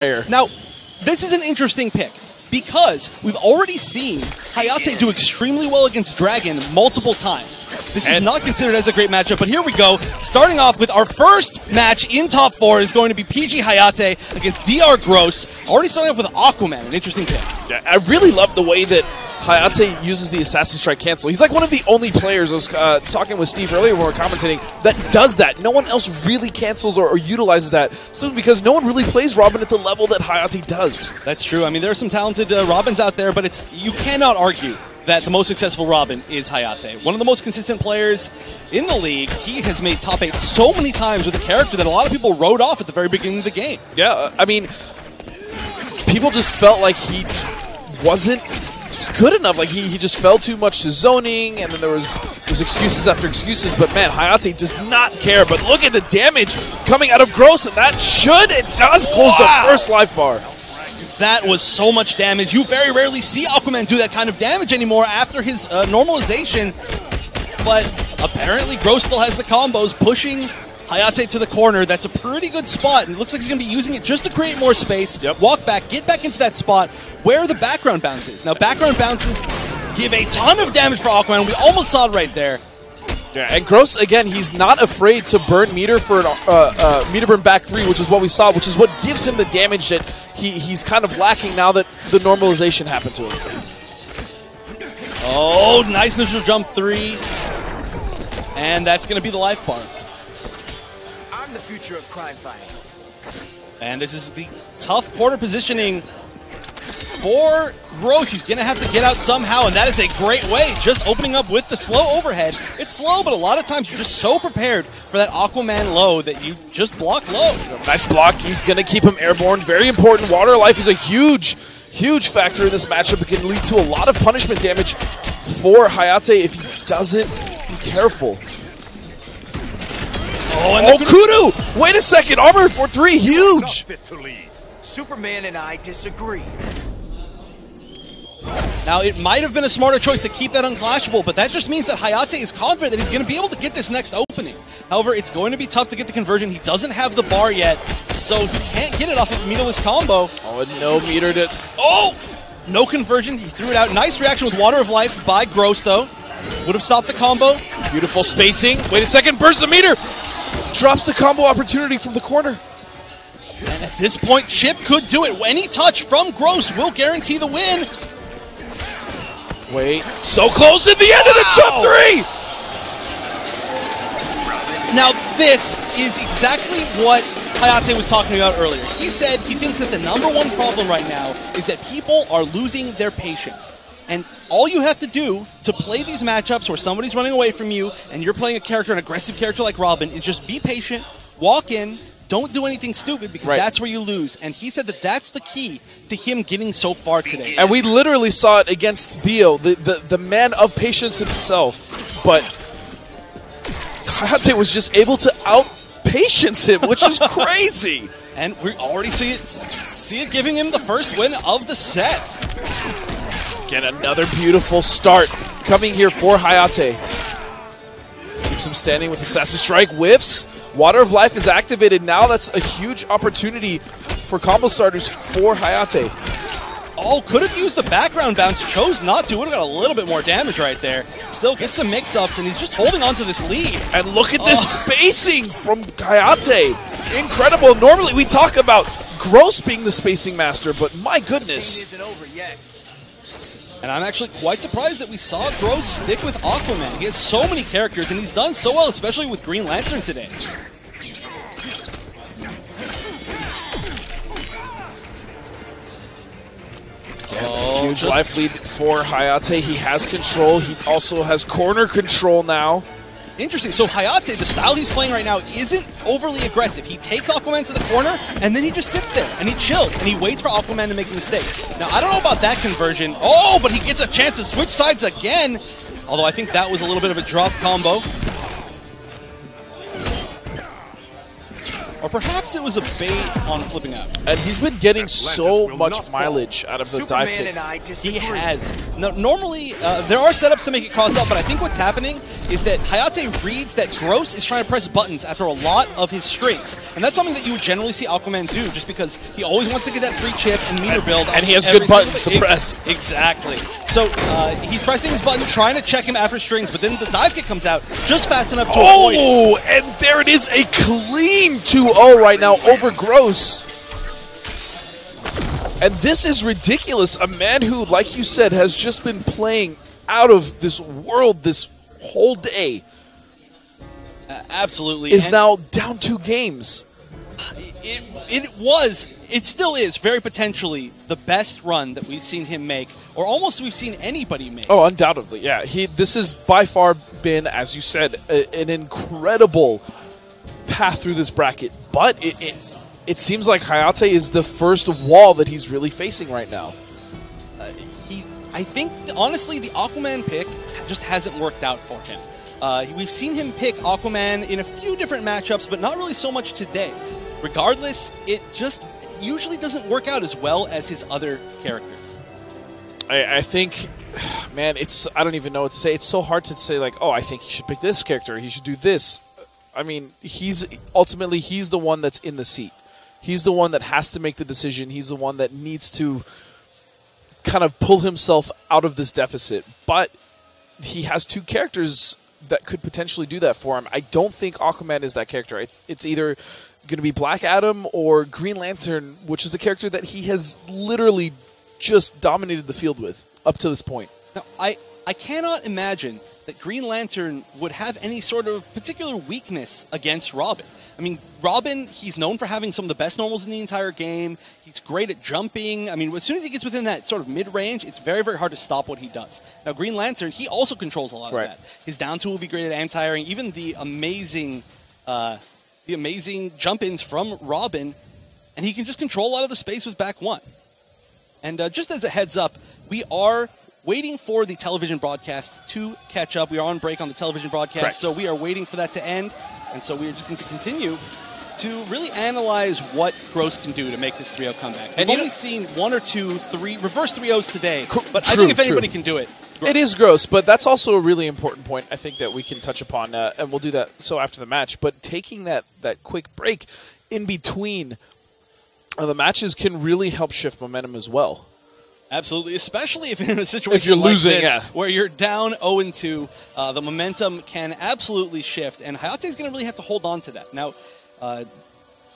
Now, this is an interesting pick because we've already seen Hayatei do extremely well against Dragon multiple times. This is not considered as a great matchup, but here we go. Starting off with our first match in top 4 is going to be PG Hayatei against DR Gross. Already starting off with Aquaman, an interesting pick. Yeah, I really love the way that Hayatei uses the Assassin Strike cancel. He's like one of the only players, I was talking with Steve earlier when we were commentating, that does that. No one else really cancels or utilizes that, simply because no one really plays Robin at the level that Hayatei does. That's true. I mean, there are some talented Robins out there, but you cannot argue that the most successful Robin is Hayatei. One of the most consistent players in the league. He has made top 8 so many times with a character that a lot of people wrote off at the very beginning of the game. Yeah, I mean, people just felt like he wasn't good enough. Like he just fell too much to zoning, and then there was excuses after excuses. But man, Hayatei does not care. But look at the damage coming out of Gross, and that does close the first life bar. That was so much damage. You very rarely see Aquaman do that kind of damage anymore after his normalization. But apparently Gross still has the combos, pushing Hayatei to the corner. That's a pretty good spot, and it looks like he's going to be using it just to create more space. Yep. Walk back, get back into that spot where the background bounce is. Now, background bounces give a ton of damage for Aquaman. We almost saw it right there. Yeah, and Gross, again, he's not afraid to burn meter for an meter burn back 3, which is what we saw, which is what gives him the damage that he's kind of lacking now that the normalization happened to him. Oh, nice neutral jump 3. And that's going to be the life bar. I'm the future of crime fighting. And this is the tough corner positioning for Gross. He's going to have to get out somehow, and that is a great way, just opening up with the slow overhead. It's slow, but a lot of times you're just so prepared for that Aquaman low that you just block low. Nice block. He's going to keep him airborne. Very important. Water life is a huge factor in this matchup. It can lead to a lot of punishment damage for Hayatei if he doesn't be careful. Oh, Kudu! Wait a second, armor for 3, huge! Fit to lead. Superman and I disagree. Now, it might have been a smarter choice to keep that unclashable, but that just means that Hayatei is confident that he's going to be able to get this next opening. However, it's going to be tough to get the conversion. He doesn't have the bar yet, so he can't get it off of a meterless combo. Oh, no meter to... Oh! No conversion. He threw it out. Nice reaction with Water of Life by Gross, though. Would have stopped the combo. Beautiful spacing. Wait a second, burst the meter! Drops the combo opportunity from the corner. And at this point, Chip could do it. Any touch from Gross will guarantee the win. Wait, so close at the end of the jump 3! Now this is exactly what Hayatei was talking about earlier. He said he thinks that the #1 problem right now is that people are losing their patience. And all you have to do to play these matchups where somebody's running away from you and you're playing an aggressive character like Robin, is just be patient, walk in, don't do anything stupid, because that's where you lose. And he said that that's the key to him getting so far today. And we literally saw it against Theo, the man of patience himself. But Hayatei was just able to out-patience him, which is crazy. And we already see it giving him the first win of the set. Again, another beautiful start coming here for Hayatei. Keeps him standing with Assassin Strike, whiffs. Water of Life is activated now. That's a huge opportunity for combo starters for Hayatei. Oh, could have used the background bounce, chose not to. Would have got a little bit more damage right there. Still gets some mix-ups, and he's just holding on to this lead. And look at this spacing from Hayatei. Incredible. Normally we talk about Gross being the spacing master, but my goodness. Isn't over yet. And I'm actually quite surprised that we saw Gross stick with Aquaman. He has so many characters, and he's done so well, especially with Green Lantern today. Huge life lead for Hayatei. He has control. He also has corner control now. Interesting. So Hayatei, the style he's playing right now, isn't overly aggressive. He takes Aquaman to the corner, and then he just sits there, and he chills, and he waits for Aquaman to make a mistake. Now, I don't know about that conversion. Oh, but he gets a chance to switch sides again. Although I think that was a little bit of a dropped combo. Or perhaps it was a bait on flipping out. And he's been getting so much mileage out of the dive kick. He has. No, normally, there are setups to make it cross up, but I think what's happening is that Hayatei reads that Gross is trying to press buttons after a lot of his strings. And that's something that you would generally see Aquaman do, just because he always wants to get that free chip and meter build. And he has good buttons to press. Exactly. So he's pressing his button, trying to check him after strings, but then the dive kick comes out just fast enough to avoid it. Oh, and there it is, a clean 2-0 right now over Gross. And this is ridiculous. A man who, like you said, has just been playing out of this world this whole day. Absolutely. Is now down 2 games. It still is very potentially the best run that we've seen him make, or almost we've seen anybody make. Oh, undoubtedly, yeah. This has by far been, as you said, an incredible path through this bracket. But it seems like Hayatei is the first wall that he's really facing right now. I think, honestly, the Aquaman pick just hasn't worked out for him. We've seen him pick Aquaman in a few different matchups, but not really so much today. Regardless, it just usually doesn't work out as well as his other characters. I think, man, I don't even know what to say. It's so hard to say, like, oh, I think he should pick this character. He should do this. I mean, he's the one that's in the seat. He's the one that has to make the decision. He's the one that needs to kind of pull himself out of this deficit. But he has 2 characters that could potentially do that for him. I don't think Aquaman is that character. It's either going to be Black Adam or Green Lantern, which is a character that he has literally just dominated the field with up to this point. Now, I cannot imagine that Green Lantern would have any sort of particular weakness against Robin. I mean, Robin, he's known for having some of the best normals in the entire game. He's great at jumping. I mean, as soon as he gets within that sort of mid-range, it's very, very hard to stop what he does. Now, Green Lantern, he also controls a lot of that. His down two will be great at anti-airing. Even the amazing jump-ins from Robin, and he can just control a lot of the space with back one. And just as a heads up, we are waiting for the television broadcast to catch up. We are on break on the television broadcast, so we are waiting for that to end. And so we are just going to continue to really analyze what Gross can do to make this 3-0 comeback. We've only seen 1 or 2 reverse 3-0s today, but I think if anybody can do it, Gross. It is Gross, but that's also a really important point I think that we can touch upon, and we'll do that after the match. But taking that quick break in between the matches can really help shift momentum as well. Absolutely, especially if you're in a situation if you're like losing, this, where you're down 0-2, the momentum can absolutely shift, and Hayatei is going to really have to hold on to that. Now,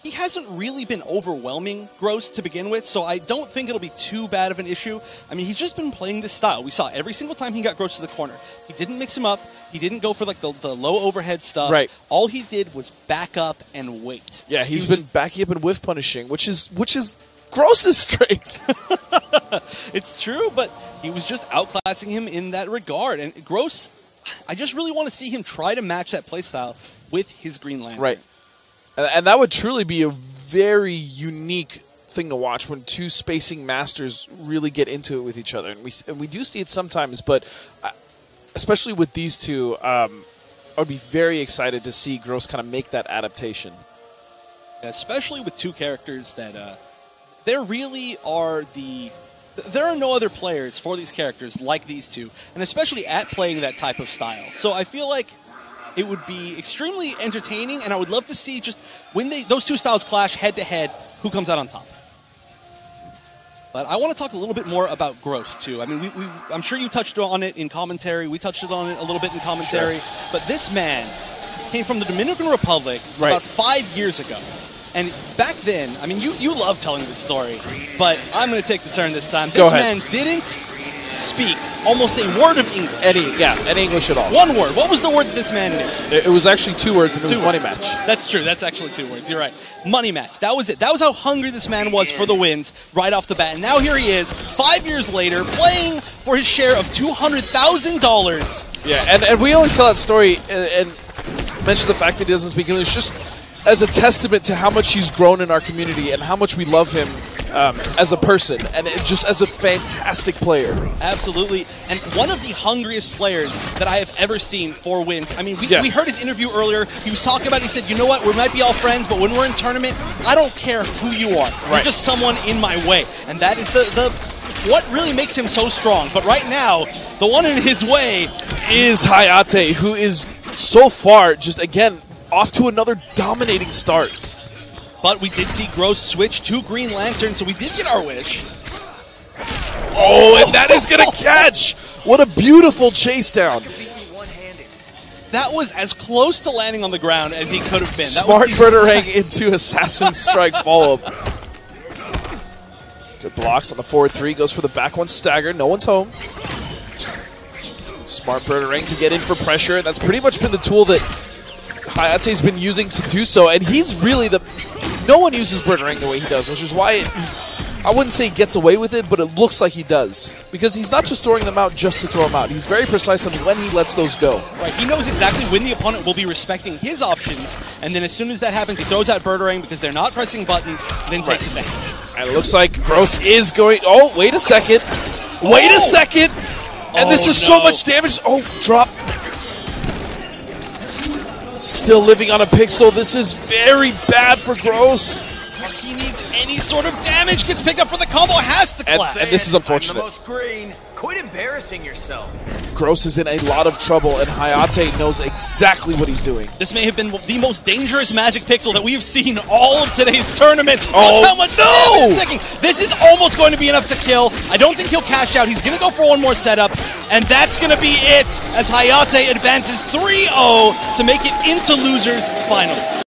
he hasn't really been overwhelming Gross to begin with, so I don't think it'll be too bad of an issue. I mean, he's just been playing this style. We saw every single time he got Gross to the corner. He didn't mix him up. He didn't go for like the low overhead stuff. Right. All he did was back up and wait. Yeah, he's been backing up and whiff punishing, which is Gross's strength. It's true, but he was just outclassing him in that regard. And Gross, I just really want to see him try to match that playstyle with his Green Lantern. Right. And that would truly be a very unique thing to watch when 2 spacing masters really get into it with each other. And we do see it sometimes, but especially with these 2, I would be very excited to see Gross kind of make that adaptation. Especially with 2 characters that... There really are there are no other players for these characters like these 2, and especially at playing that type of style. So I feel like it would be extremely entertaining, and I would love to see just when those 2 styles clash head-to-head, who comes out on top. But I want to talk a little bit more about Gross, too. I mean, I'm sure you touched on it in commentary. We touched on it a little bit in commentary. Sure. But this man came from the Dominican Republic about 5 years ago. And back then, I mean, you love telling this story, but I'm going to take the turn this time. This man didn't speak almost a word of English. Any English at all. One word. What was the word that this man knew? It was actually 2 words, and it was money match. That's true. That's actually 2 words. You're right. Money match. That was it. That was how hungry this man was for the wins right off the bat. And now here he is, 5 years later, playing for his share of $200,000. Yeah, and we only tell that story and mention the fact that he doesn't speak English just as a testament to how much he's grown in our community and how much we love him as a person and just as a fantastic player. Absolutely. And one of the hungriest players that I have ever seen for wins. I mean, we heard his interview earlier. He was talking about it. He said, you know what? We might be all friends, but when we're in tournament, I don't care who you are. You're just someone in my way. And that is what really makes him so strong. But right now, the one in his way is Hayatei, who is so far just, again, off to another dominating start. But we did see Gross switch to Green Lantern, so we did get our wish. Oh, and that is going to catch! What a beautiful chase down. That was as close to landing on the ground as he could have been. Smart Birdarang into Assassin Strike follow-up. Good blocks on the forward three. Goes for the back one stagger. No one's home. Smart Birdarang to get in for pressure. That's pretty much been the tool that Hayatei's been using to do so. And he's really the... No one uses Birdarang the way he does, which is why I wouldn't say he gets away with it, but it looks like he does. Because he's not just throwing them out just to throw them out. He's very precise on when he lets those go. Right, he knows exactly when the opponent will be respecting his options, and then as soon as that happens, he throws out Birdarang because they're not pressing buttons, and then takes advantage. And it looks like Gross is going... Oh, wait a second. Wait a second! And this is so much damage. Oh, drop. Still living on a pixel. This is very bad for Gross. He needs any sort of damage. Gets picked up for the combo. Has to clap. And this is unfortunate. I'm the most green. Quit embarrassing yourself. Gross is in a lot of trouble, and Hayatei knows exactly what he's doing. This may have been the most dangerous Magic Pixel that we've seen all of today's tournament. Oh, how much damage! This is almost going to be enough to kill. I don't think he'll cash out. He's going to go for one more setup, and that's going to be it as Hayatei advances 3-0 to make it into losers finals.